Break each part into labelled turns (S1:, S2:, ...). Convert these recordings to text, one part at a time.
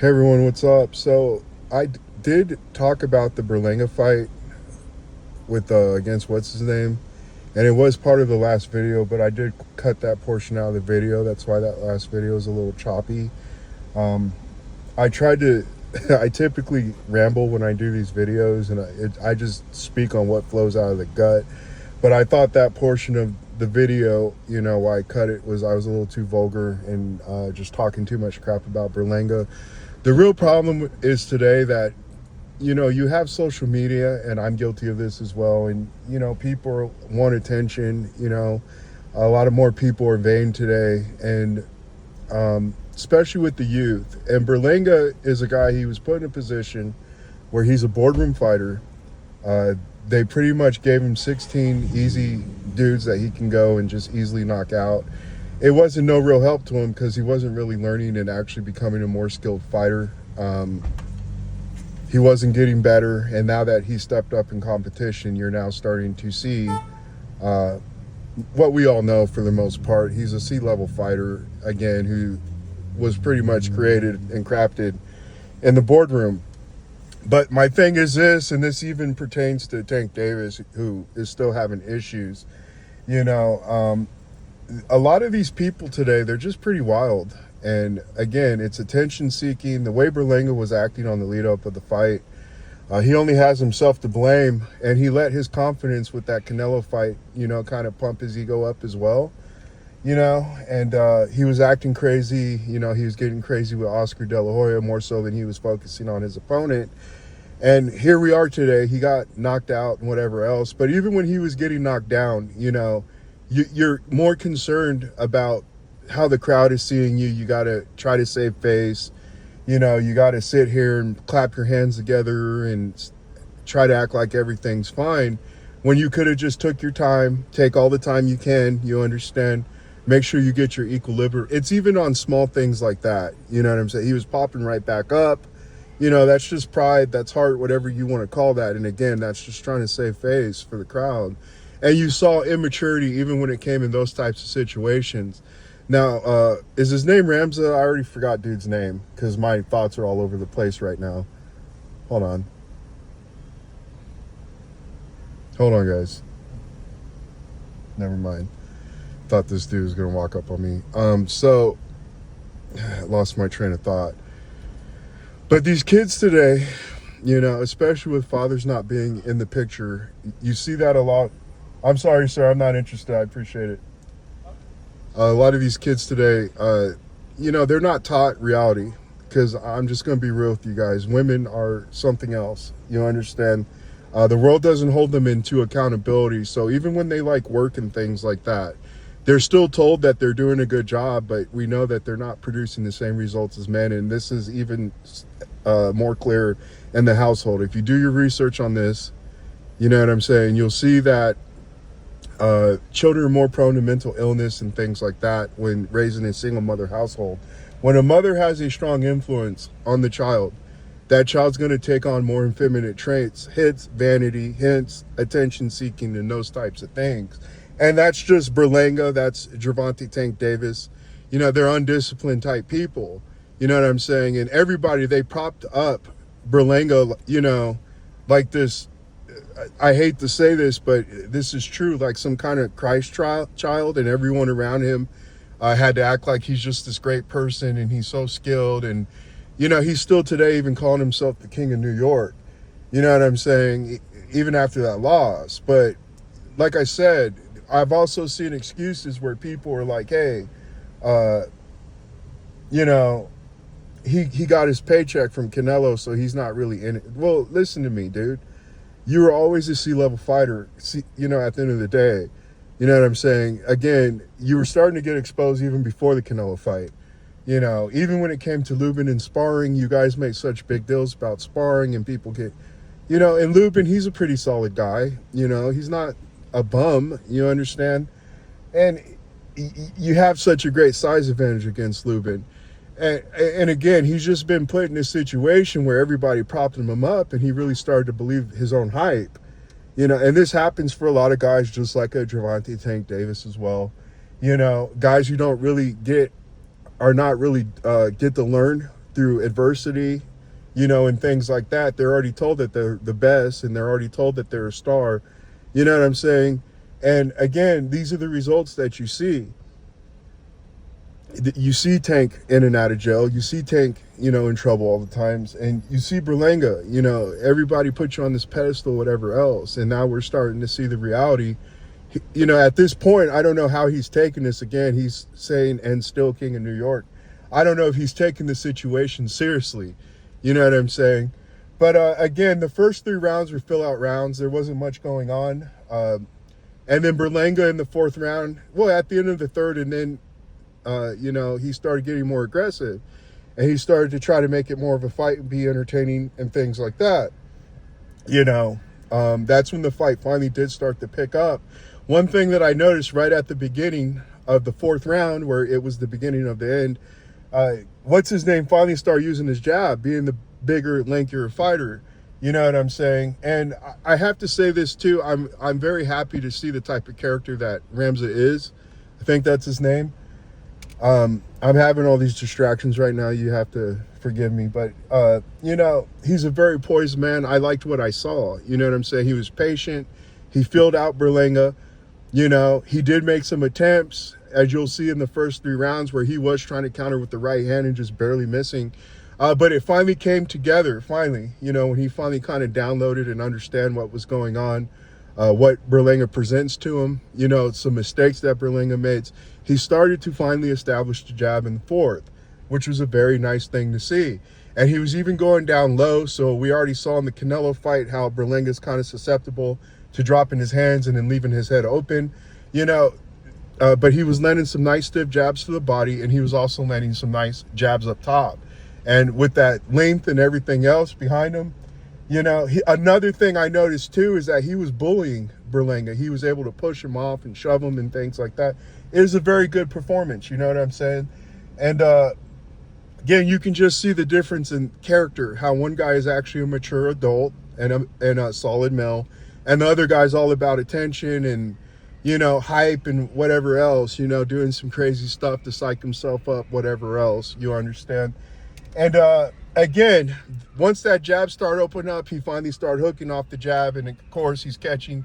S1: Hey everyone, what's up? So did talk about the Berlanga fight with against what's his name, and it was part of the last video, but I did cut that portion out of the video. That's why that last video is a little choppy. Um, I tried to. I typically ramble when I do these videos, and I just speak on what flows out of the gut. But I thought that portion of the video, why I cut it was I was a little too vulgar and just talking too much crap about Berlanga. The real problem is today that, you have social media, and I'm guilty of this as well. And, people want attention, a lot of more people are vain today. And especially with the youth. And Berlanga is a guy, he was put in a position where he's a boardroom fighter. They pretty much gave him 16 easy dudes that he can go and just easily knock out. It wasn't no real help to him because he wasn't really learning and actually becoming a more skilled fighter. He wasn't getting better, and now that he stepped up in competition, you're now starting to see what we all know for the most part. He's a C-level fighter, again, who was pretty much created and crafted in the boardroom. But my thing is this, and this even pertains to Tank Davis, who is still having issues. A lot of these people today, they're just pretty wild. And again, it's attention seeking. The way Berlanga was acting on the lead up of the fight, he only has himself to blame. And he let his confidence with that Canelo fight, kind of pump his ego up as well. And he was acting crazy. He was getting crazy with Oscar De La Hoya more so than he was focusing on his opponent. And here we are today. He got knocked out and whatever else. But even when he was getting knocked down, you're more concerned about how the crowd is seeing you. You got to try to save face. You got to sit here and clap your hands together and try to act like everything's fine when you could have just took your time, take all the time you can, you understand, make sure you get your equilibrium. It's even on small things like that. You know what I'm saying? He was popping right back up. That's just pride, that's heart, whatever you want to call that. And again, that's just trying to save face for the crowd. And you saw immaturity even when it came in those types of situations. Now, is his name Ramza? I already forgot dude's name because my thoughts are all over the place right now. Hold on, guys. Never mind. Thought this dude was going to walk up on me. So, I lost my train of thought. But these kids today, especially with fathers not being in the picture, you see that a lot. I'm sorry, sir, I'm not interested. I appreciate it. A lot of these kids today, they're not taught reality, because I'm just going to be real with you guys. Women are something else. You understand? The world doesn't hold them into accountability. So even when they work and things like that, they're still told that they're doing a good job, but we know that they're not producing the same results as men. And this is even more clear in the household. If you do your research on this, you know what I'm saying, you'll see that children are more prone to mental illness and things like that when raised in a single mother household. When a mother has a strong influence on the child, that child's going to take on more effeminate traits, hence vanity, hence attention seeking, and those types of things. And that's just Berlanga, that's Gervonta Tank Davis. They're undisciplined type people. You know what I'm saying? And everybody, they propped up Berlanga, like this. I hate to say this, but this is true, like some kind of Christ child, and everyone around him had to act like he's just this great person and he's so skilled. And, he's still today even calling himself the king of New York. You know what I'm saying? Even after that loss. But like I said, I've also seen excuses where people are like, hey, he got his paycheck from Canelo, so he's not really in it. Well, listen to me, dude. You were always a C-level fighter, at the end of the day. You know what I'm saying? Again, you were starting to get exposed even before the Canelo fight. Even when it came to Lubin and sparring, you guys make such big deals about sparring, and people get, and Lubin, he's a pretty solid guy. He's not a bum, you understand? And you have such a great size advantage against Lubin. And again, he's just been put in a situation where everybody propped him up, and he really started to believe his own hype. And this happens for a lot of guys, just like a Gervonta Tank Davis as well. Guys who don't really get to learn through adversity, you know, and things like that. They're already told that they're the best, and they're already told that they're a star. You know what I'm saying? And again, these are the results that you see. You see Tank in and out of jail. You see Tank, you know, in trouble all the times. And you see Berlanga, you know, everybody put you on this pedestal, whatever else. And now we're starting to see the reality. You know, at this point, I don't know how he's taking this. Again, he's saying, and still king of New York. I don't know if he's taking the situation seriously. You know what I'm saying? But again, the first 3 rounds were fill-out rounds. There wasn't much going on. And then Berlanga in the 4th round, well, at the end of the 3rd, and then, you know, he started getting more aggressive. And he started to try to make it more of a fight and be entertaining and things like that. You know, that's when the fight finally did start to pick up. One thing that I noticed right at the beginning of the 4th round, where it was the beginning of the end, what's his name finally started using his jab, being the bigger, lankier fighter. You know what I'm saying? And I have to say this too. I'm very happy to see the type of character that Ramza is. I think that's his name. I'm having all these distractions right now. You have to forgive me. But, you know, he's a very poised man. I liked what I saw. You know what I'm saying? He was patient. He filled out Berlanga. You know, he did make some attempts, as you'll see in the first 3 rounds, where he was trying to counter with the right hand and just barely missing. But it finally came together, you know, when he finally kind of downloaded and understand what was going on, what Berlanga presents to him, you know, some mistakes that Berlanga made. He started to finally establish the jab in the 4th, which was a very nice thing to see. And he was even going down low, so we already saw in the Canelo fight how Berlanga's kind of susceptible to dropping his hands and then leaving his head open, you know. But he was landing some nice stiff jabs to the body, and he was also landing some nice jabs up top. And with that length and everything else behind him, you know, another thing I noticed too is that he was bullying Berlanga. He was able to push him off and shove him and things like that. It was a very good performance, you know what I'm saying? And again, you can just see the difference in character, how one guy is actually a mature adult and a solid male, and the other guy's all about attention and, you know, hype and whatever else, you know, doing some crazy stuff to psych himself up, whatever else, you understand? And again, once that jab started opening up, he finally started hooking off the jab, and of course he's catching,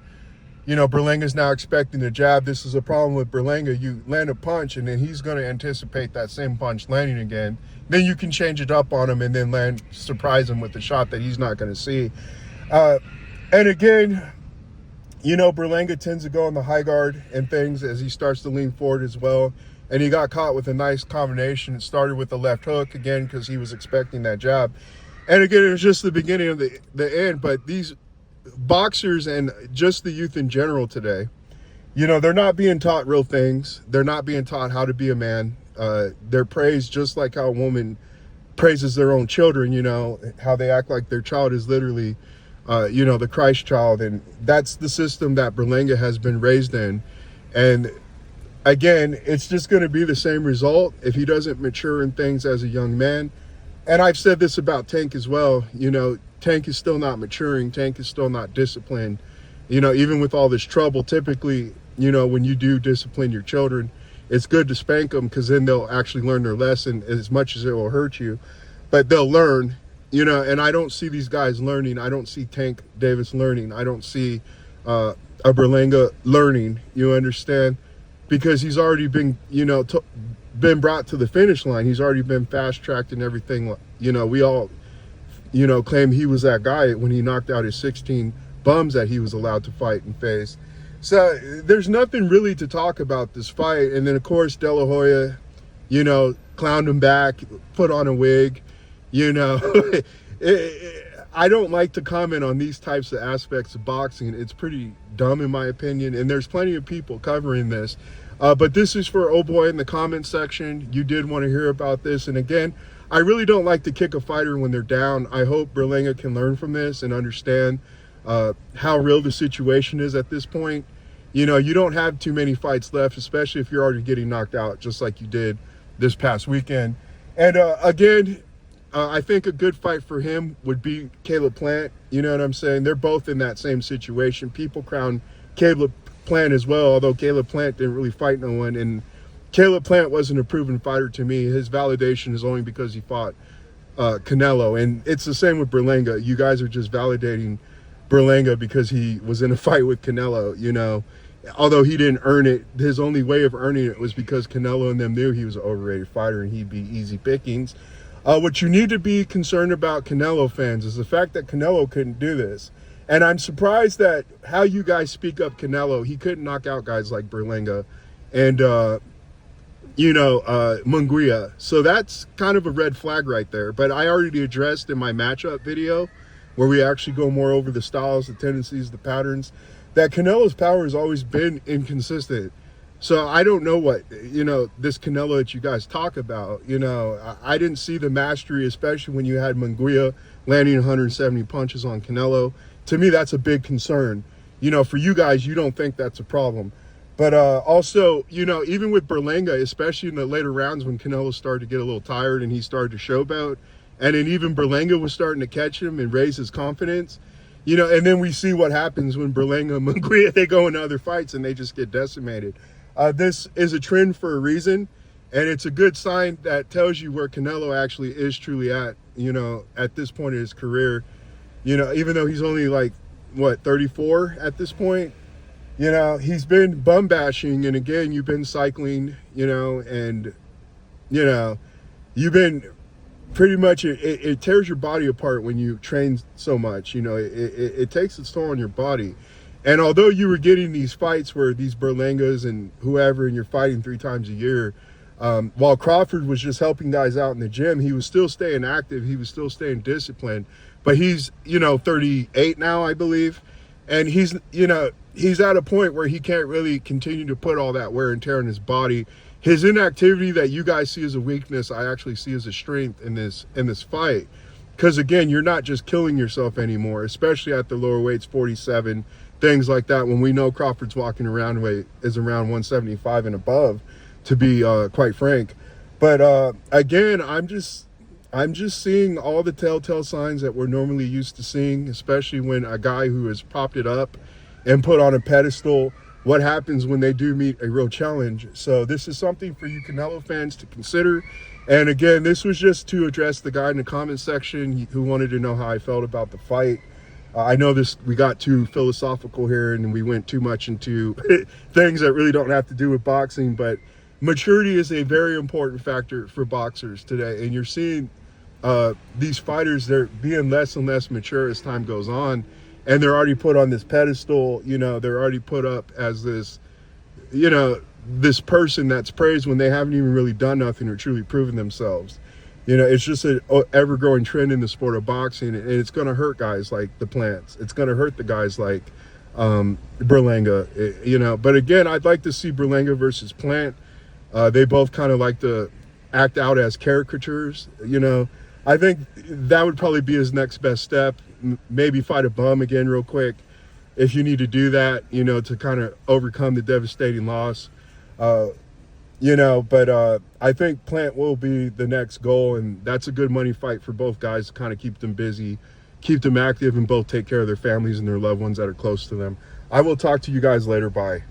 S1: you know, Berlanga's now expecting the jab. This is a problem with Berlanga. You land a punch, and then he's going to anticipate that same punch landing again. Then you can change it up on him and then surprise him with a shot that he's not going to see. And again, you know, Berlanga tends to go on the high guard and things as he starts to lean forward as well. And he got caught with a nice combination. It started with the left hook, again, because he was expecting that jab. And again, it was just the beginning of the end. But these boxers and just the youth in general today, you know, they're not being taught real things. They're not being taught how to be a man. They're praised just like how a woman praises their own children, you know, how they act like their child is literally, you know, the Christ child. And that's the system that Berlanga has been raised in. And again, it's just going to be the same result if he doesn't mature in things as a young man. And I've said this about Tank as well. You know, Tank is still not maturing. Tank is still not disciplined. You know, even with all this trouble, typically, you know, when you do discipline your children, it's good to spank them because then they'll actually learn their lesson as much as it will hurt you. But they'll learn, you know, and I don't see these guys learning. I don't see Tank Davis learning. I don't see a Berlanga learning, you understand? Because he's already been, you know, been brought to the finish line. He's already been fast-tracked and everything. You know, we all, you know, claim he was that guy when he knocked out his 16 bums that he was allowed to fight and face. So there's nothing really to talk about this fight. And then, of course, De La Hoya, you know, clowned him back, put on a wig, you know. I don't like to comment on these types of aspects of boxing. It's pretty dumb in my opinion, and there's plenty of people covering this. But this is for Oh Boy in the comment section. You did want to hear about this. And again, I really don't like to kick a fighter when they're down. I hope Berlanga can learn from this and understand how real the situation is at this point. You know, you don't have too many fights left, especially if you're already getting knocked out just like you did this past weekend. And again, I think a good fight for him would be Caleb Plant. You know what I'm saying? They're both in that same situation. People crown Caleb Plant as well, although Caleb Plant didn't really fight no one. And Caleb Plant wasn't a proven fighter to me. His validation is only because he fought Canelo. And it's the same with Berlanga. You guys are just validating Berlanga because he was in a fight with Canelo, you know. Although he didn't earn it, his only way of earning it was because Canelo and them knew he was an overrated fighter and he'd be easy pickings. What you need to be concerned about, Canelo fans, is the fact that Canelo couldn't do this. And I'm surprised that how you guys speak up Canelo. He couldn't knock out guys like Berlanga and, Munguia. So that's kind of a red flag right there. But I already addressed in my matchup video, where we actually go more over the styles, the tendencies, the patterns, that Canelo's power has always been inconsistent. So I don't know what, this Canelo that you guys talk about, I didn't see the mastery, especially when you had Munguia landing 170 punches on Canelo. To me, that's a big concern. For you guys, you don't think that's a problem. But also, even with Berlanga, especially in the later rounds when Canelo started to get a little tired and he started to showboat, and then even Berlanga was starting to catch him and raise his confidence, and then we see what happens when Berlanga and Munguia, they go into other fights and they just get decimated. This is a trend for a reason, and it's a good sign that tells you where Canelo actually is truly at this point in his career. Even though he's only 34 at this point, he's been bum bashing. And again, you've been cycling, and, you've been pretty much, it tears your body apart when you train so much. It takes its toll on your body. And although you were getting these fights where these Berlangas and whoever, and you're fighting 3 times a year, while Crawford was just helping guys out in the gym, he was still staying active. He was still staying disciplined. But he's, 38 now, I believe. And he's at a point where he can't really continue to put all that wear and tear on his body. His inactivity that you guys see as a weakness, I actually see as a strength in this fight. Because again, you're not just killing yourself anymore, especially at the lower weights, 47, things like that, when we know Crawford's walking around weight is around 175 and above, to be quite frank. But again, I'm just seeing all the telltale signs that we're normally used to seeing, especially when a guy who has popped it up and put on a pedestal, what happens when they do meet a real challenge. So this is something for you Canelo fans to consider. And again, this was just to address the guy in the comment section who wanted to know how I felt about the fight. I know we got too philosophical here and we went too much into things that really don't have to do with boxing, but maturity is a very important factor for boxers today. And you're seeing these fighters, they're being less and less mature as time goes on, and they're already put on this pedestal. They're already put up as this, this person that's praised when they haven't even really done nothing or truly proven themselves. It's just an ever-growing trend in the sport of boxing, and it's going to hurt guys like the Plants. It's going to hurt the guys like Berlanga, But again, I'd like to see Berlanga versus Plant. They both kind of like to act out as caricatures, I think that would probably be his next best step. Maybe fight a bum again real quick if you need to do that, to kind of overcome the devastating loss. But I think Plant will be the next goal, and that's a good money fight for both guys to kind of keep them busy, keep them active, and both take care of their families and their loved ones that are close to them. I will talk to you guys later. Bye.